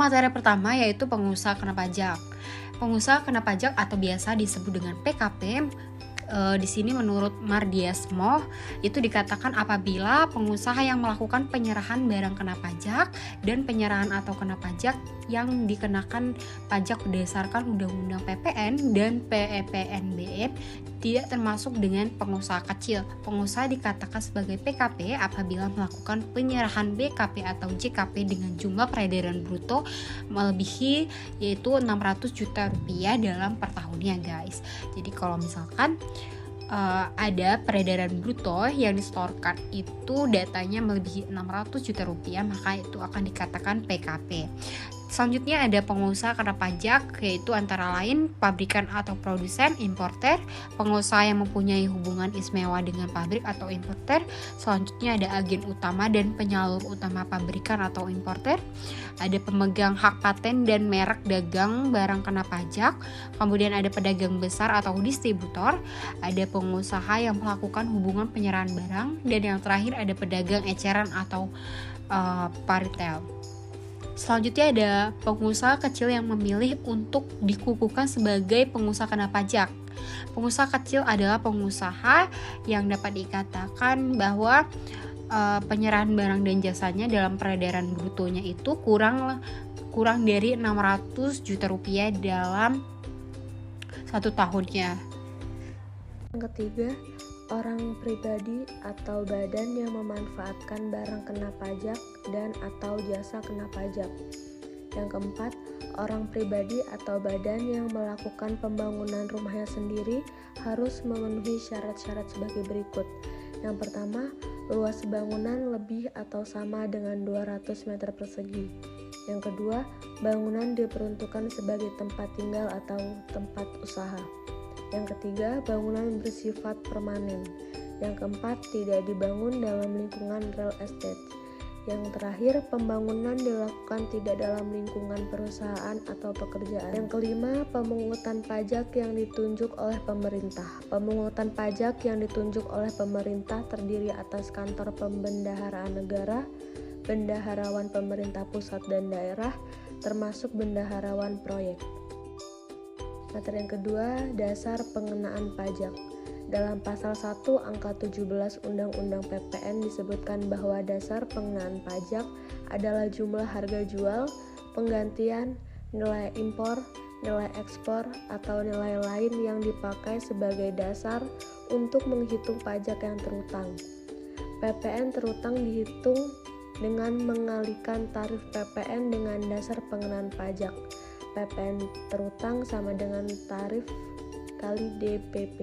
materi pertama yaitu pengusaha kena pajak. Pengusaha kena pajak atau biasa disebut dengan PKP. Di sini menurut Mardiasmo itu dikatakan apabila pengusaha yang melakukan penyerahan barang kena pajak dan penyerahan atau kena pajak yang dikenakan pajak berdasarkan Undang-Undang PPN dan PEPNBM tidak termasuk dengan pengusaha kecil. Pengusaha dikatakan sebagai PKP apabila melakukan penyerahan BKP atau JKP dengan jumlah peredaran bruto melebihi yaitu 600 juta rupiah dalam per tahunnya, guys. Jadi kalau misalkan ada peredaran bruto yang disetorkan itu datanya melebihi 600 juta rupiah, maka itu akan dikatakan PKP. Selanjutnya ada pengusaha kena pajak, yaitu antara lain pabrikan atau produsen, importer, pengusaha yang mempunyai hubungan istimewa dengan pabrik atau importer. Selanjutnya ada agen utama dan penyalur utama pabrikan atau importer. Ada pemegang hak paten dan merek dagang barang kena pajak. Kemudian ada pedagang besar atau distributor. Ada pengusaha yang melakukan hubungan penyerahan barang. Dan yang terakhir ada pedagang eceran atau paritel. Selanjutnya ada pengusaha kecil yang memilih untuk dikukuhkan sebagai pengusaha kena pajak. Pengusaha kecil adalah pengusaha yang dapat dikatakan bahwa penyerahan barang dan jasanya dalam peredaran brutonya itu kurang dari 600 juta rupiah dalam 1 tahunnya. Yang ketiga, orang pribadi atau badan yang memanfaatkan barang kena pajak dan atau jasa kena pajak. Yang keempat, orang pribadi atau badan yang melakukan pembangunan rumahnya sendiri harus memenuhi syarat-syarat sebagai berikut. Yang pertama, luas bangunan lebih atau sama dengan 200 meter persegi. Yang kedua, bangunan diperuntukkan sebagai tempat tinggal atau tempat usaha. Yang ketiga, bangunan bersifat permanen. Yang keempat, tidak dibangun dalam lingkungan real estate. Yang terakhir, pembangunan dilakukan tidak dalam lingkungan perusahaan atau pekerjaan. Yang kelima, pemungutan pajak yang ditunjuk oleh pemerintah. Pemungutan pajak yang ditunjuk oleh pemerintah terdiri atas kantor pembendaharaan negara, bendaharawan pemerintah pusat dan daerah, termasuk bendaharawan proyek. Materi yang kedua, dasar pengenaan pajak. Dalam pasal 1 angka 17 Undang-Undang PPN disebutkan bahwa dasar pengenaan pajak adalah jumlah harga jual, penggantian, nilai impor, nilai ekspor, atau nilai lain yang dipakai sebagai dasar untuk menghitung pajak yang terutang. PPN terutang dihitung dengan mengalihkan tarif PPN dengan dasar pengenaan pajak. PPN terutang sama dengan tarif kali DPP.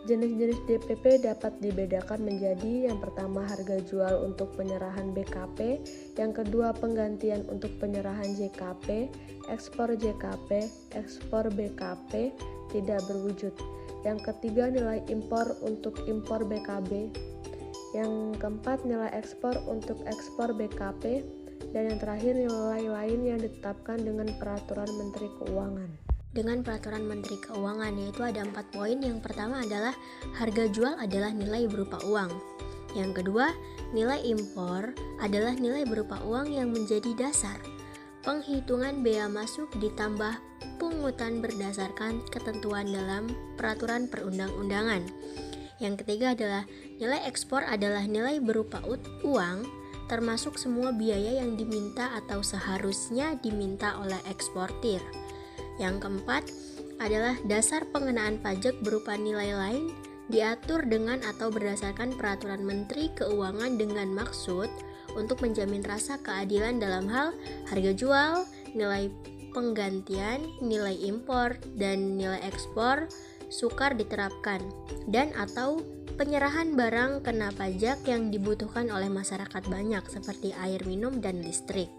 Jenis-jenis DPP dapat dibedakan menjadi yang pertama harga jual untuk penyerahan BKP, yang kedua penggantian untuk penyerahan JKP, ekspor JKP, ekspor BKP tidak berwujud. Yang ketiga nilai impor untuk impor BKB, yang keempat nilai ekspor untuk ekspor BKP, dan yang terakhir nilai lain yang ditetapkan dengan peraturan Menteri Keuangan. Dengan peraturan Menteri Keuangan yaitu ada 4 poin. Yang pertama adalah harga jual adalah nilai berupa uang. Yang kedua, nilai impor adalah nilai berupa uang yang menjadi dasar penghitungan bea masuk ditambah pungutan berdasarkan ketentuan dalam peraturan perundang-undangan. Yang ketiga adalah nilai ekspor adalah nilai berupa uang termasuk semua biaya yang diminta atau seharusnya diminta oleh eksportir. Yang keempat adalah dasar pengenaan pajak berupa nilai lain diatur dengan atau berdasarkan peraturan Menteri Keuangan dengan maksud untuk menjamin rasa keadilan dalam hal harga jual, nilai penggantian, nilai impor, dan nilai ekspor sukar diterapkan dan atau penyerahan barang kena pajak yang dibutuhkan oleh masyarakat banyak seperti air minum dan listrik.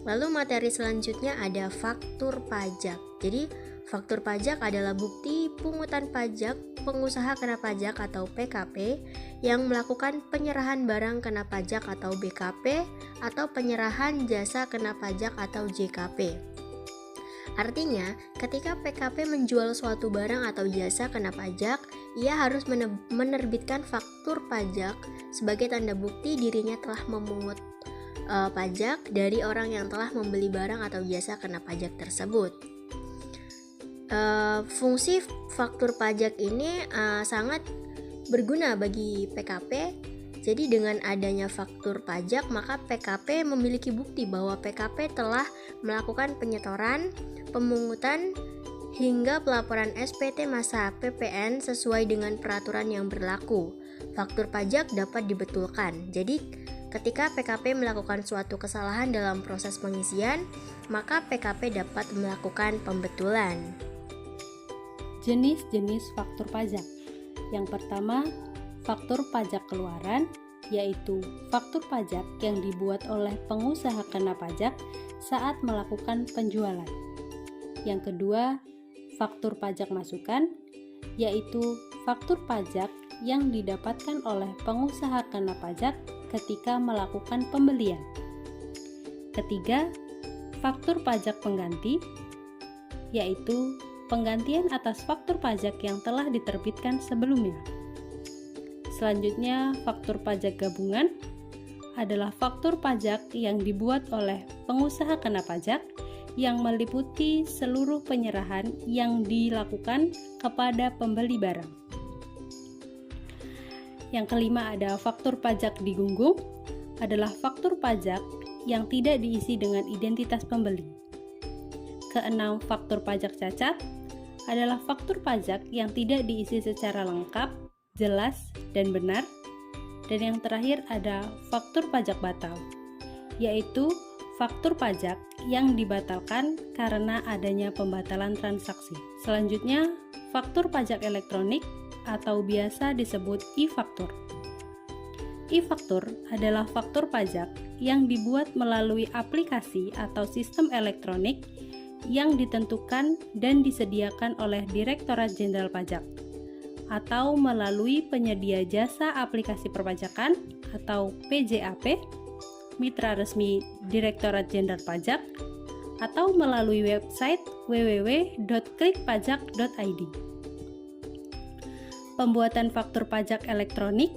Lalu materi selanjutnya ada faktur pajak. Jadi faktur pajak adalah bukti pungutan pajak pengusaha kena pajak atau PKP yang melakukan penyerahan barang kena pajak atau BKP atau penyerahan jasa kena pajak atau JKP. Artinya, ketika PKP menjual suatu barang atau jasa kena pajak, ia harus menerbitkan faktur pajak sebagai tanda bukti dirinya telah memungut pajak dari orang yang telah membeli barang atau jasa kena pajak tersebut. Fungsi faktur pajak ini sangat berguna bagi PKP. Jadi dengan adanya faktur pajak, maka PKP memiliki bukti bahwa PKP telah melakukan penyetoran, pemungutan, hingga pelaporan SPT masa PPN sesuai dengan peraturan yang berlaku. Faktur pajak dapat dibetulkan. Jadi ketika PKP melakukan suatu kesalahan dalam proses pengisian, maka PKP dapat melakukan pembetulan. Jenis-jenis faktur pajak. Yang pertama, faktur pajak keluaran, yaitu faktur pajak yang dibuat oleh pengusaha kena pajak saat melakukan penjualan. Yang kedua, faktur pajak masukan, yaitu faktur pajak yang didapatkan oleh pengusaha kena pajak ketika melakukan pembelian. Ketiga, faktur pajak pengganti, yaitu penggantian atas faktur pajak yang telah diterbitkan sebelumnya. Selanjutnya, faktur pajak gabungan adalah faktur pajak yang dibuat oleh pengusaha kena pajak yang meliputi seluruh penyerahan yang dilakukan kepada pembeli barang. Yang kelima ada faktur pajak digunggung, adalah faktur pajak yang tidak diisi dengan identitas pembeli. Keenam, faktur pajak cacat adalah faktur pajak yang tidak diisi secara lengkap, jelas, dan benar. Dan yang terakhir ada faktur pajak batal, yaitu faktur pajak yang dibatalkan karena adanya pembatalan transaksi. Selanjutnya, faktur pajak elektronik atau biasa disebut e-faktur. E-faktur adalah faktur pajak yang dibuat melalui aplikasi atau sistem elektronik yang ditentukan dan disediakan oleh Direktorat Jenderal Pajak atau melalui penyedia jasa aplikasi perpajakan atau PJAP, mitra resmi Direktorat Jenderal Pajak, atau melalui website www.klikpajak.id. Pembuatan faktur pajak elektronik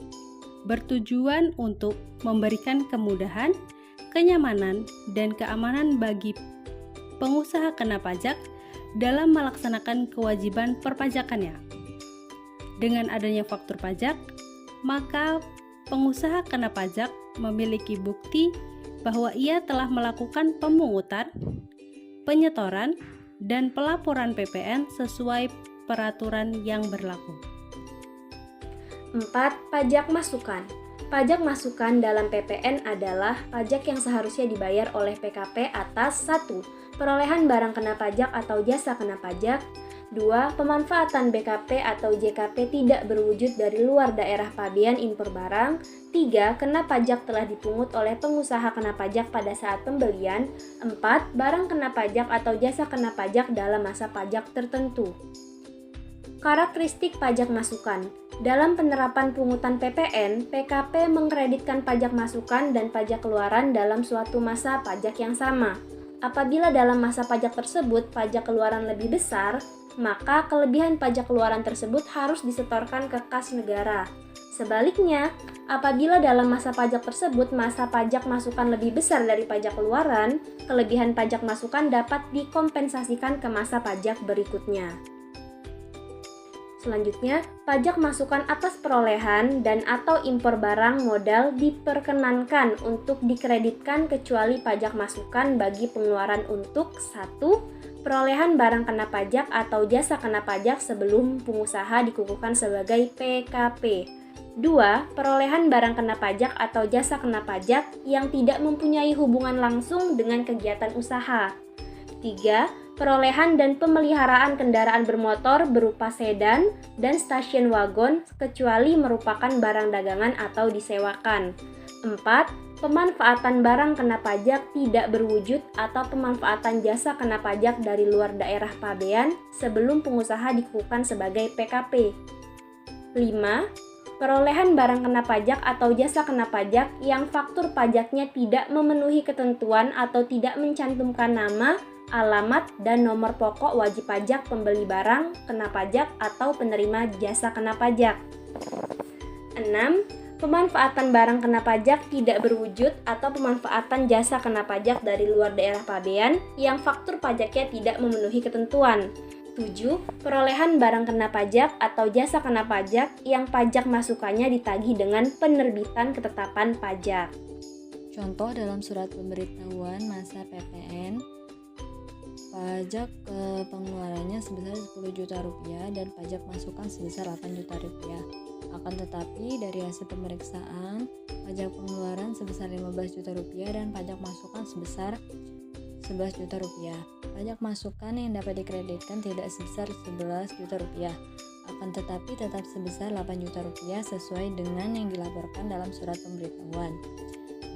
bertujuan untuk memberikan kemudahan, kenyamanan, dan keamanan bagi pengusaha kena pajak dalam melaksanakan kewajiban perpajakannya. Dengan adanya faktur pajak, maka pengusaha kena pajak memiliki bukti bahwa ia telah melakukan pemungutan, penyetoran, dan pelaporan PPN sesuai peraturan yang berlaku. 4. Pajak masukan. Pajak masukan dalam PPN adalah pajak yang seharusnya dibayar oleh PKP atas 1. Perolehan barang kena pajak atau jasa kena pajak. 2. Pemanfaatan BKP atau JKP tidak berwujud dari luar daerah pabean impor barang. 3. Kena pajak telah dipungut oleh pengusaha kena pajak pada saat pembelian. 4. Barang kena pajak atau jasa kena pajak dalam masa pajak tertentu. Karakteristik pajak masukan. Dalam penerapan pungutan PPN, PKP mengkreditkan pajak masukan dan pajak keluaran dalam suatu masa pajak yang sama. Apabila dalam masa pajak tersebut pajak keluaran lebih besar, maka kelebihan pajak keluaran tersebut harus disetorkan ke kas negara. Sebaliknya, apabila dalam masa pajak tersebut masa pajak masukan lebih besar dari pajak keluaran, kelebihan pajak masukan dapat dikompensasikan ke masa pajak berikutnya. Selanjutnya, pajak masukan atas perolehan dan atau impor barang modal diperkenankan untuk dikreditkan kecuali pajak masukan bagi pengeluaran untuk 1. Perolehan barang kena pajak atau jasa kena pajak sebelum pengusaha dikukuhkan sebagai PKP. 2. Perolehan barang kena pajak atau jasa kena pajak yang tidak mempunyai hubungan langsung dengan kegiatan usaha. 3. Perolehan dan pemeliharaan kendaraan bermotor berupa sedan dan stasiun wagon kecuali merupakan barang dagangan atau disewakan. 4. Pemanfaatan barang kena pajak tidak berwujud atau pemanfaatan jasa kena pajak dari luar daerah pabean sebelum pengusaha dikukuhkan sebagai PKP. 5. Perolehan barang kena pajak atau jasa kena pajak yang faktur pajaknya tidak memenuhi ketentuan atau tidak mencantumkan nama, alamat, dan nomor pokok wajib pajak pembeli barang kena pajak atau penerima jasa kena pajak. 6. Pemanfaatan barang kena pajak tidak berwujud atau pemanfaatan jasa kena pajak dari luar daerah pabean yang faktur pajaknya tidak memenuhi ketentuan. 7. Perolehan barang kena pajak atau jasa kena pajak yang pajak masukannya ditagih dengan penerbitan ketetapan pajak. Contoh dalam surat pemberitahuan masa PPN, pajak pengeluarannya sebesar 10 juta rupiah dan pajak masukan sebesar 8 juta rupiah. Akan tetapi dari hasil pemeriksaan, pajak pengeluaran sebesar 15 juta rupiah dan pajak masukan sebesar 11 juta rupiah. Pajak masukan yang dapat dikreditkan tidak sebesar 11 juta rupiah, akan tetapi tetap sebesar 8 juta rupiah sesuai dengan yang dilaporkan dalam surat pemberitahuan.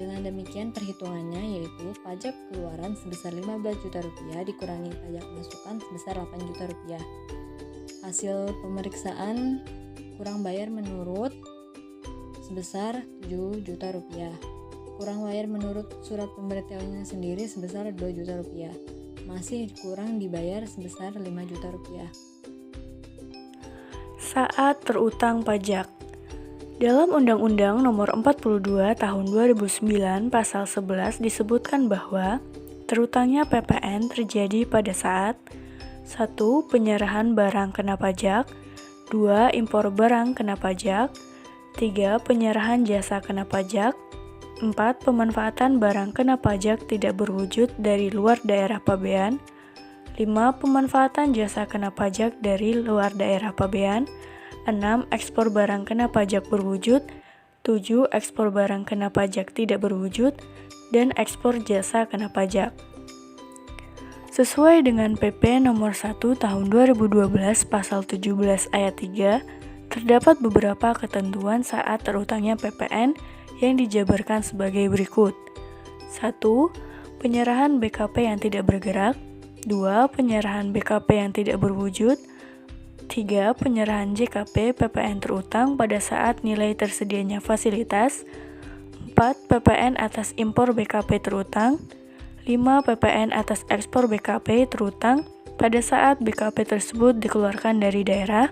Dengan demikian perhitungannya yaitu pajak keluaran sebesar 15 juta rupiah dikurangi pajak masukan sebesar 8 juta rupiah. Hasil pemeriksaan kurang bayar menurut sebesar 7 juta rupiah. Kurang bayar menurut surat pemberitahuannya sendiri sebesar 2 juta rupiah. Masih kurang dibayar sebesar 5 juta rupiah. Saat terutang pajak. Dalam Undang-Undang Nomor 42 Tahun 2009 Pasal 11 disebutkan bahwa terutangnya PPN terjadi pada saat 1. Penyerahan barang kena pajak, 2. Impor barang kena pajak, 3. Penyerahan jasa kena pajak, 4. Pemanfaatan barang kena pajak tidak berwujud dari luar daerah pabean, 5. Pemanfaatan jasa kena pajak dari luar daerah pabean, 6. Ekspor barang kena pajak berwujud, 7. Ekspor barang kena pajak tidak berwujud, dan ekspor jasa kena pajak. Sesuai dengan PP Nomor 1 Tahun 2012 Pasal 17 Ayat 3, terdapat beberapa ketentuan saat terutangnya PPN yang dijabarkan sebagai berikut. 1. Penyerahan BKP yang tidak bergerak, 2. Penyerahan BKP yang tidak berwujud, 3. Penyerahan JKP PPN terutang pada saat nilai tersedianya fasilitas, 4. PPN atas impor BKP terutang, 5. PPN atas ekspor BKP terutang pada saat BKP tersebut dikeluarkan dari daerah,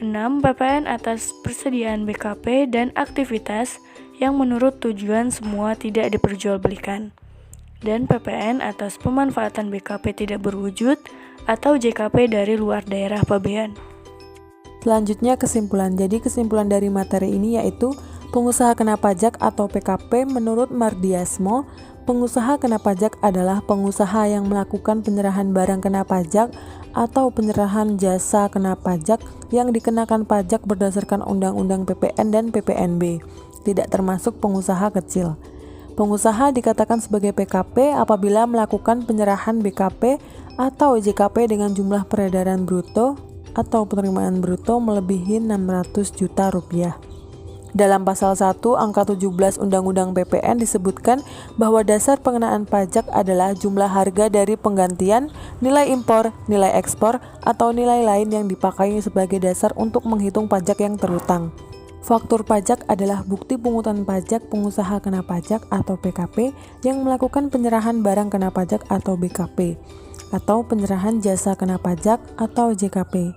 6. PPN atas persediaan BKP dan aktivitas yang menurut tujuan semua tidak diperjualbelikan, dan PPN atas pemanfaatan BKP tidak berwujud atau JKP dari luar daerah pabean. Selanjutnya kesimpulan. Jadi kesimpulan dari materi ini yaitu pengusaha kena pajak atau PKP menurut Mardiasmo, pengusaha kena pajak adalah pengusaha yang melakukan penyerahan barang kena pajak atau penyerahan jasa kena pajak yang dikenakan pajak berdasarkan Undang-Undang PPN dan PPNB, tidak termasuk pengusaha kecil. Pengusaha dikatakan sebagai PKP apabila melakukan penyerahan BKP atau JKP dengan jumlah peredaran bruto atau penerimaan bruto melebihi 600 juta rupiah. Dalam pasal 1 angka 17 Undang-Undang PPN disebutkan bahwa dasar pengenaan pajak adalah jumlah harga dari penggantian, nilai impor, nilai ekspor, atau nilai lain yang dipakai sebagai dasar untuk menghitung pajak yang terutang. Faktur pajak adalah bukti pungutan pajak pengusaha kena pajak atau PKP yang melakukan penyerahan barang kena pajak atau BKP, atau penyerahan jasa kena pajak atau JKP.